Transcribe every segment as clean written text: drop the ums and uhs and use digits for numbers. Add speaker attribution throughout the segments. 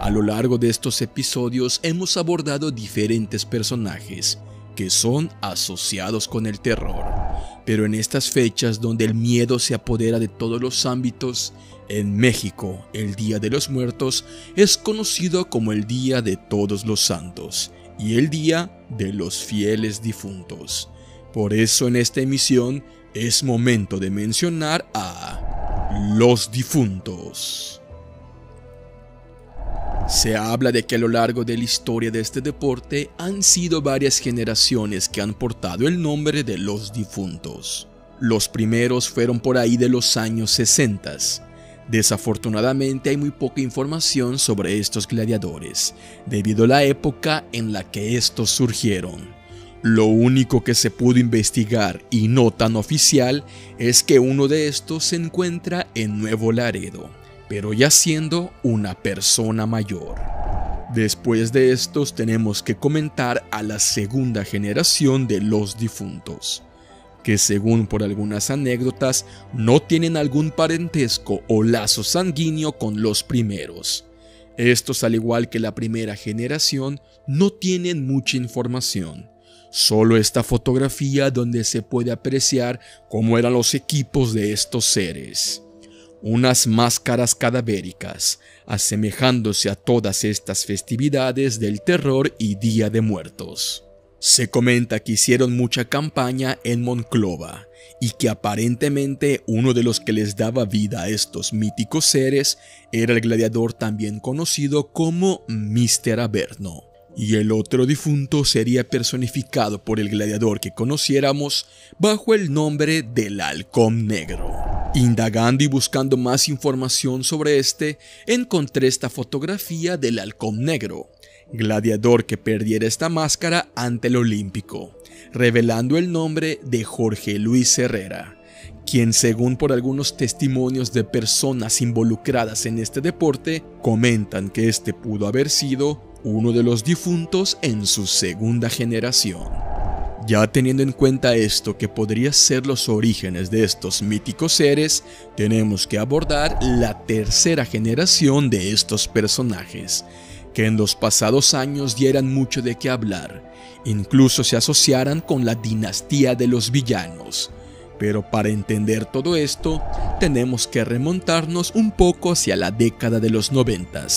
Speaker 1: A lo largo de estos episodios hemos abordado diferentes personajes que son asociados con el terror, pero en estas fechas donde el miedo se apodera de todos los ámbitos, en México el Día de los Muertos es conocido como el Día de Todos los Santos y el Día de los Fieles Difuntos. Por eso en esta emisión es momento de mencionar a los difuntos. Se habla de que a lo largo de la historia de este deporte han sido varias generaciones que han portado el nombre de los difuntos. Los primeros fueron por ahí de los años 60. Desafortunadamente hay muy poca información sobre estos gladiadores, debido a la época en la que estos surgieron. Lo único que se pudo investigar y no tan oficial es que uno de estos se encuentra en Nuevo Laredo, pero ya siendo una persona mayor. Después de estos tenemos que comentar a la segunda generación de los difuntos, que según por algunas anécdotas no tienen algún parentesco o lazo sanguíneo con los primeros. Estos, al igual que la primera generación, no tienen mucha información. Solo esta fotografía donde se puede apreciar cómo eran los equipos de estos seres. Unas máscaras cadavéricas, asemejándose a todas estas festividades del terror y Día de Muertos. Se comenta que hicieron mucha campaña en Monclova y que aparentemente uno de los que les daba vida a estos míticos seres era el gladiador también conocido como Mr. Averno. Y el otro difunto sería personificado por el gladiador que conociéramos bajo el nombre del Halcón Negro. Indagando y buscando más información sobre este, encontré esta fotografía del Halcón Negro, gladiador que perdiera esta máscara ante el Olímpico, revelando el nombre de Jorge Luis Herrera, quien según por algunos testimonios de personas involucradas en este deporte, comentan que este pudo haber sido uno de los difuntos en su segunda generación. Ya teniendo en cuenta esto que podría ser los orígenes de estos míticos seres, tenemos que abordar la tercera generación de estos personajes, que en los pasados años dieran mucho de qué hablar, incluso se asociaran con la dinastía de los villanos. Pero para entender todo esto, tenemos que remontarnos un poco hacia la década de los 90,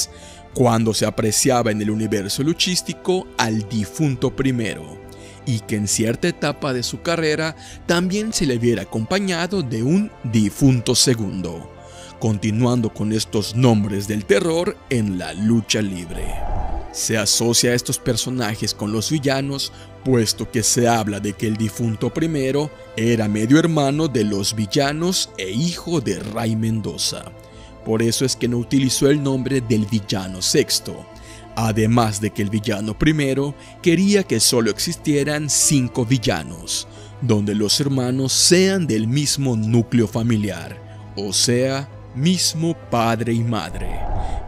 Speaker 1: cuando se apreciaba en el universo luchístico al difunto primero, y que en cierta etapa de su carrera también se le viera acompañado de un difunto segundo, continuando con estos nombres del terror en la lucha libre. Se asocia a estos personajes con los villanos, puesto que se habla de que el difunto primero era medio hermano de los villanos e hijo de Ray Mendoza. Por eso es que no utilizó el nombre del villano sexto. Además de que el villano primero quería que solo existieran 5 villanos, donde los hermanos sean del mismo núcleo familiar, o sea, mismo padre y madre.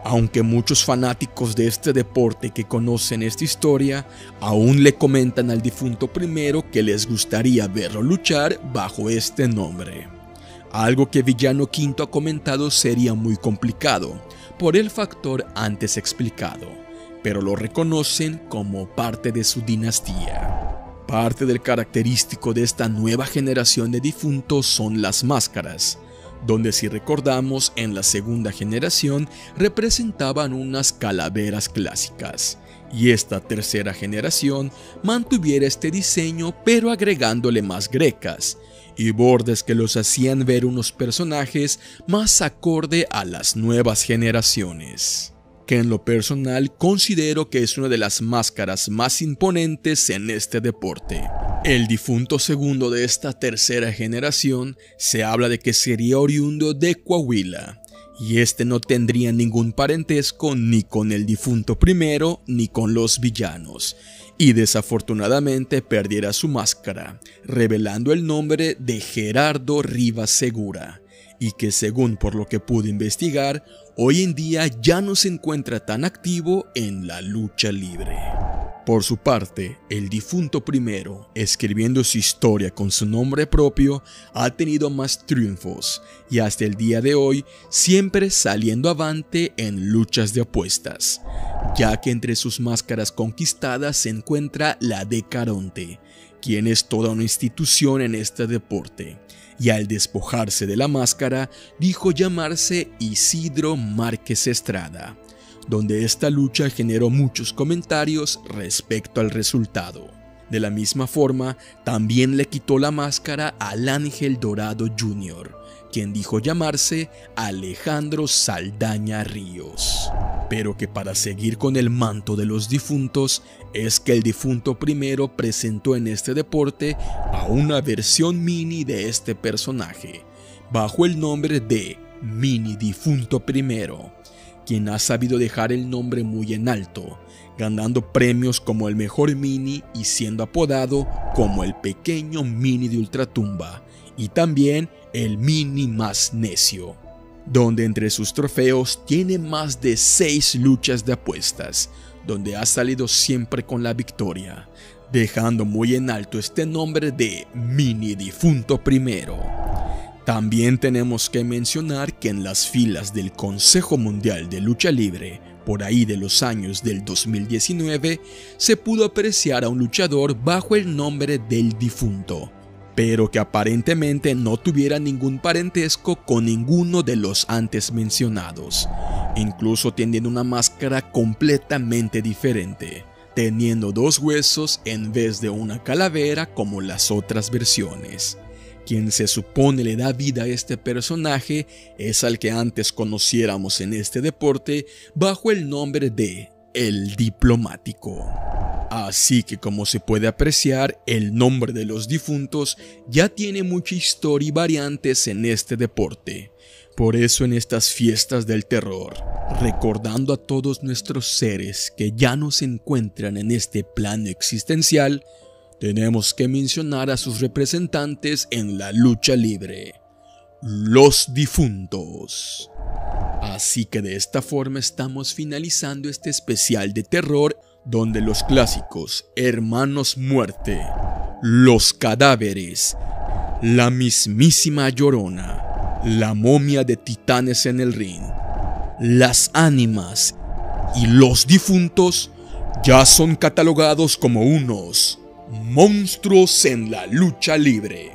Speaker 1: Aunque muchos fanáticos de este deporte que conocen esta historia, aún le comentan al difunto primero que les gustaría verlo luchar bajo este nombre. Algo que Villano V ha comentado sería muy complicado, por el factor antes explicado, pero lo reconocen como parte de su dinastía. Parte del característico de esta nueva generación de difuntos son las máscaras, donde si recordamos en la segunda generación representaban unas calaveras clásicas, y esta tercera generación mantuviera este diseño pero agregándole más grecas y bordes que los hacían ver unos personajes más acorde a las nuevas generaciones, que en lo personal considero que es una de las máscaras más imponentes en este deporte. El difunto segundo de esta tercera generación se habla de que sería oriundo de Coahuila, y este no tendría ningún parentesco ni con el difunto primero ni con los villanos, y desafortunadamente perdiera su máscara, revelando el nombre de Gerardo Rivas Segura, y que según por lo que pude investigar, hoy en día ya no se encuentra tan activo en la lucha libre. Por su parte, el difunto primero, escribiendo su historia con su nombre propio, ha tenido más triunfos y hasta el día de hoy siempre saliendo avante en luchas de apuestas, ya que entre sus máscaras conquistadas se encuentra la de Caronte, quien es toda una institución en este deporte, y al despojarse de la máscara dijo llamarse Isidro Márquez Estrada, donde esta lucha generó muchos comentarios respecto al resultado. De la misma forma, también le quitó la máscara al Ángel Dorado Jr., quien dijo llamarse Alejandro Saldaña Ríos. Pero que para seguir con el manto de los difuntos, es que el difunto primero presentó en este deporte a una versión mini de este personaje, bajo el nombre de Mini Difunto Primero, quien ha sabido dejar el nombre muy en alto, ganando premios como el mejor mini y siendo apodado como el pequeño mini de Ultratumba y también el mini más necio, donde entre sus trofeos tiene más de 6 luchas de apuestas, donde ha salido siempre con la victoria, dejando muy en alto este nombre de Mini Difunto Primero. También tenemos que mencionar que en las filas del Consejo Mundial de Lucha Libre, por ahí de los años del 2019, se pudo apreciar a un luchador bajo el nombre del Difunto, pero que aparentemente no tuviera ningún parentesco con ninguno de los antes mencionados, incluso teniendo una máscara completamente diferente, teniendo 2 huesos en vez de una calavera como las otras versiones. Quien se supone le da vida a este personaje es al que antes conociéramos en este deporte bajo el nombre de El Diplomático. Así que, como se puede apreciar, el nombre de los difuntos ya tiene mucha historia y variantes en este deporte. Por eso en estas fiestas del terror, recordando a todos nuestros seres que ya no se encuentran en este plano existencial, tenemos que mencionar a sus representantes en la lucha libre, los difuntos. Así que de esta forma estamos finalizando este especial de terror, donde los clásicos Hermanos Muerte, Los Cadáveres, la mismísima Llorona, la momia de Titanes en el Ring, las Ánimas y los difuntos ya son catalogados como unos monstruos en la lucha libre.